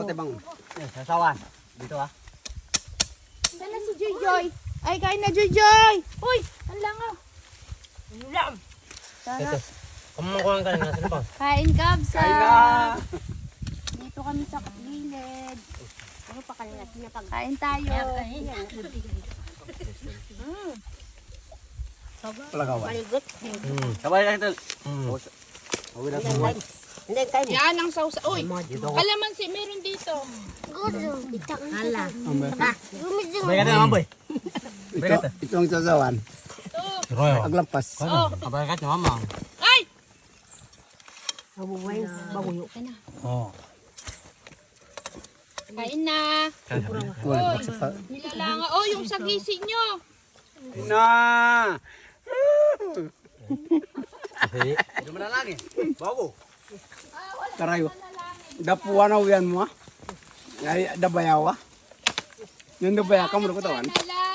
ate bang. Sasawan. Dito ah. Sana si Joy. Ay, kain na Joy. Uy, ang langaw. Ulam. Sarap. Kumukuha ka na sa Kain kabsa. Kain na. Dito kami sa gilid. Ano pa kanina pinapagkain tayo. Palagawan. Maligot. Sabay ka ito. Huwag na tuwa. Hindi, kayo. Yan ang sausa. Uy, Dito ko. kalamansi meron dito. Hala. Sabay ka ito naman boy. Ito ang sasawan. Royo. Aglampas. Sabay ka ito naman. Ay! Mabuhay. Baguyo. Oo. Kain na. Wala Oy, pa. nilalanga. Oh, yung sagisi nyo. Na. Hindi mo na lang eh. Bago. Karayo. Dapuan na uyan mo ah. Ay dabayawa. Yung dabaya kamu ko tawan. Nala.